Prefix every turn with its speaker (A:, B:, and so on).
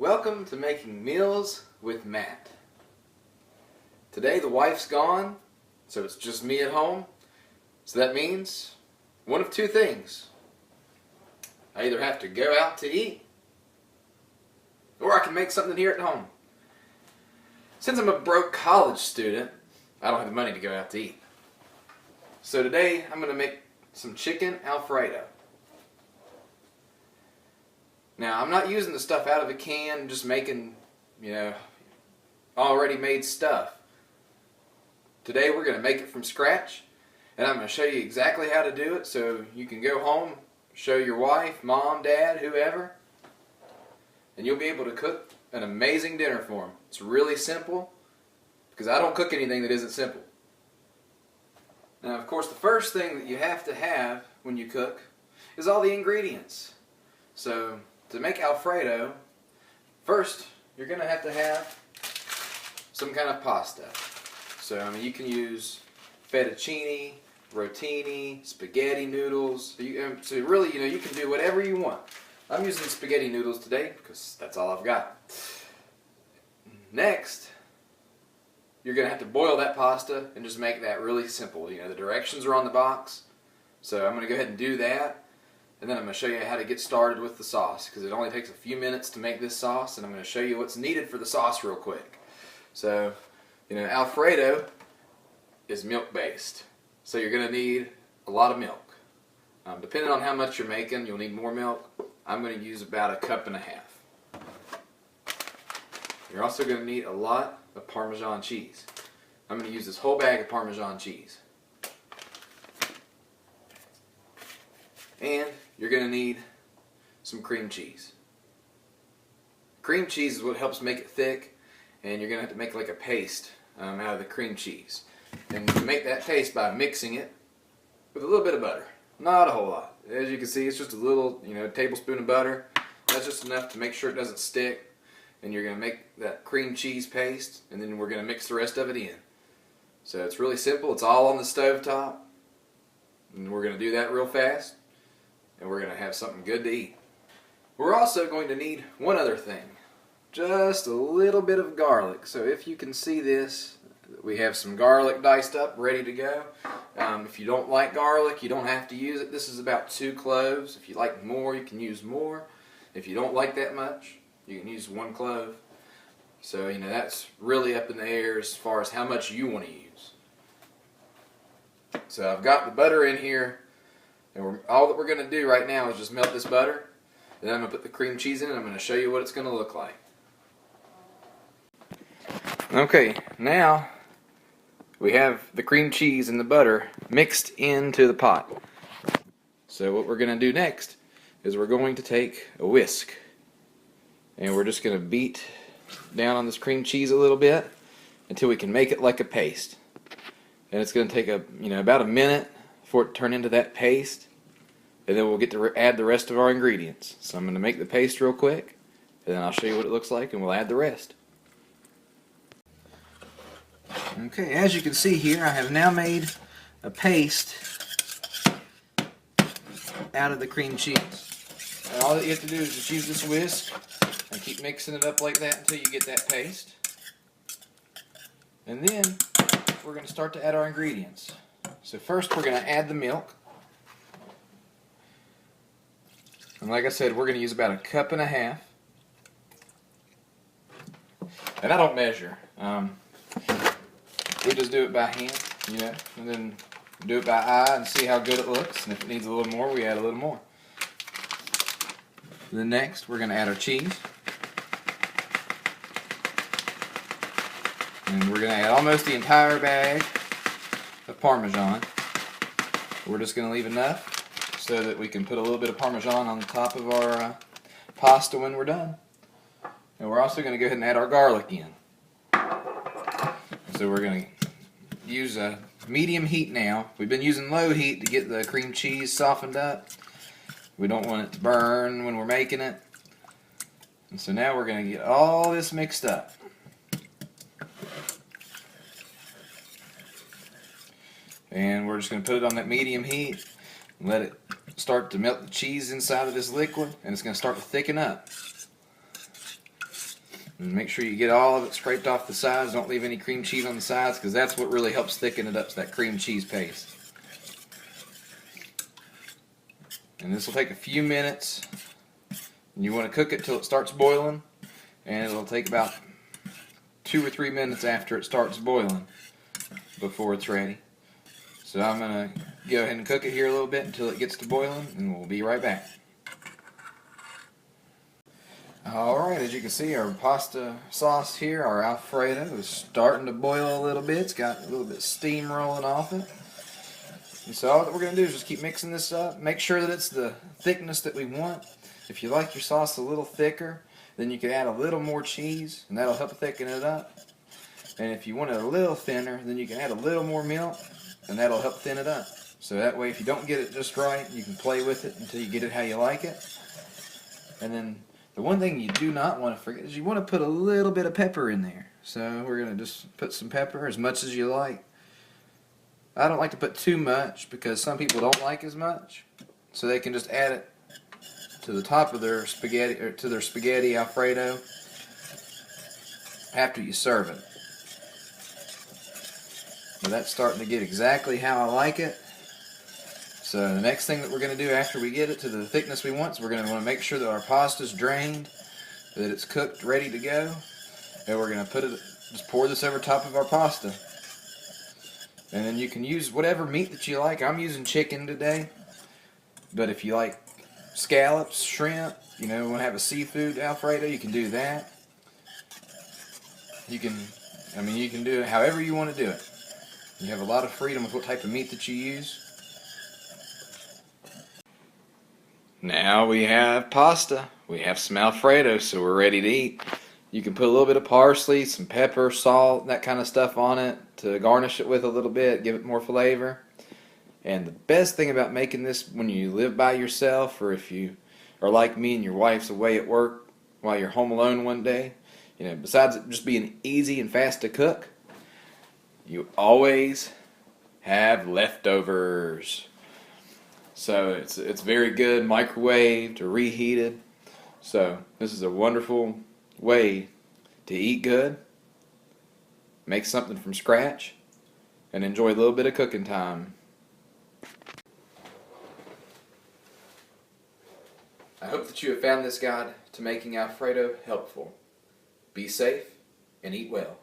A: Welcome to Making Meals with Matt. Today the wife's gone, so it's just me at home. So that means one of two things. I either have to go out to eat, or I can make something here at home. Since I'm a broke college student, I don't have the money to go out to eat. So today I'm going to make some chicken Alfredo. Now, I'm not using the stuff out of a can, just making, already made stuff. Today we're going to make it from scratch, and I'm going to show you exactly how to do it so you can go home, show your wife, mom, dad, whoever, and you'll be able to cook an amazing dinner for them. It's really simple, because I don't cook anything that isn't simple. Now, of course, the first thing that you have to have when you cook is all the ingredients. So, to make Alfredo, first you're going to have some kind of pasta. So you can use fettuccine, rotini, spaghetti noodles. So really, you can do whatever you want. I'm using spaghetti noodles today because that's all I've got. Next, you're going to have to boil that pasta and just make that really simple. The directions are on the box, so I'm going to go ahead and do that. And then I'm going to show you how to get started with the sauce, because it only takes a few minutes to make this sauce, and I'm going to show you what's needed for the sauce real quick. So, Alfredo is milk-based, so you're going to need a lot of milk. Depending on how much you're making, you'll need more milk. I'm going to use about 1.5 cups. You're also going to need a lot of Parmesan cheese. I'm going to use this whole bag of Parmesan cheese. And you're going to need some cream cheese. Cream cheese is what helps make it thick, and you're going to have to make like a paste out of the cream cheese. And you make that paste by mixing it with a little bit of butter. Not a whole lot. As you can see, it's just a little, tablespoon of butter. That's just enough to make sure it doesn't stick. And you're going to make that cream cheese paste, and then we're going to mix the rest of it in. So it's really simple. It's all on the stove top. And we're going to do that real fast. And we're going to have something good to eat. We're also going to need one other thing. Just a little bit of garlic. So if you can see this, we have some garlic diced up, ready to go. If you don't like garlic, you don't have to use it. This is about 2 cloves. If you like more, you can use more. If you don't like that much, you can use 1 clove. So, that's really up in the air as far as how much you want to use. So I've got the butter in here. And all that we're going to do right now is just melt this butter, and then I'm going to put the cream cheese in, and I'm going to show you what it's going to look like. Okay, now we have the cream cheese and the butter mixed into the pot. So what we're going to do next is we're going to take a whisk, and we're just going to beat down on this cream cheese a little bit until we can make it like a paste. And it's going to take about a minute for it to turn into that paste, and then we'll get to add the rest of our ingredients. So I'm going to make the paste real quick, and then I'll show you what it looks like, and we'll add the rest. Okay, as you can see here, I have now made a paste out of the cream cheese. And all that you have to do is just use this whisk and keep mixing it up like that until you get that paste. And then we're going to start to add our ingredients. So first we're going to add the milk. And like I said, we're going to use about 1.5 cups. And I don't measure. We just do it by hand, and then do it by eye and see how good it looks. And if it needs a little more, we add a little more. Then next, we're going to add our cheese. And we're going to add almost the entire bag of Parmesan. We're just going to leave enough so that we can put a little bit of Parmesan on the top of our pasta when we're done. And we're also going to go ahead and add our garlic in. So we're going to use a medium heat now. We've been using low heat to get the cream cheese softened up. We don't want it to burn when we're making it. And so now we're going to get all this mixed up. And we're just going to put it on that medium heat and let it start to melt the cheese inside of this liquid, and it's going to start to thicken up. And make sure you get all of it scraped off the sides. Don't leave any cream cheese on the sides, because that's what really helps thicken it up, to that cream cheese paste. And this will take a few minutes. And you want to cook it till it starts boiling, and it'll take about 2 or 3 minutes after it starts boiling before it's ready. So I'm going to go ahead and cook it here a little bit until it gets to boiling, and we'll be right back. Alright, as you can see, our pasta sauce here, our Alfredo, is starting to boil a little bit. It's got a little bit of steam rolling off it. And so all that we're going to do is just keep mixing this up. Make sure that it's the thickness that we want. If you like your sauce a little thicker, then you can add a little more cheese, and that'll help thicken it up. And if you want it a little thinner, then you can add a little more milk, and that'll help thin it up. So that way, if you don't get it just right, you can play with it until you get it how you like it. And then the one thing you do not want to forget is you want to put a little bit of pepper in there. So we're going to just put some pepper, as much as you like. I don't like to put too much because some people don't like as much. So they can just add it to the top of their spaghetti, or to their spaghetti Alfredo, after you serve it. Now that's starting to get exactly how I like it. So the next thing that we're going to do after we get it to the thickness we want is we're going to want to make sure that our pasta's drained, that it's cooked, ready to go, and we're going to just pour this over top of our pasta. And then you can use whatever meat that you like. I'm using chicken today, but if you like scallops, shrimp, want to have a seafood Alfredo, you can do that. You can do it however you want to do it. You have a lot of freedom with what type of meat that you use. Now we have pasta. We have some Alfredo, so we're ready to eat. You can put a little bit of parsley, some pepper, salt, that kind of stuff on it to garnish it with a little bit, give it more flavor. And the best thing about making this when you live by yourself, or if you are like me and your wife's away at work while you're home alone one day, besides it just being easy and fast to cook, you always have leftovers. So it's very good, microwaved or reheated. So this is a wonderful way to eat good, make something from scratch, and enjoy a little bit of cooking time. I hope that you have found this guide to making Alfredo helpful. Be safe and eat well.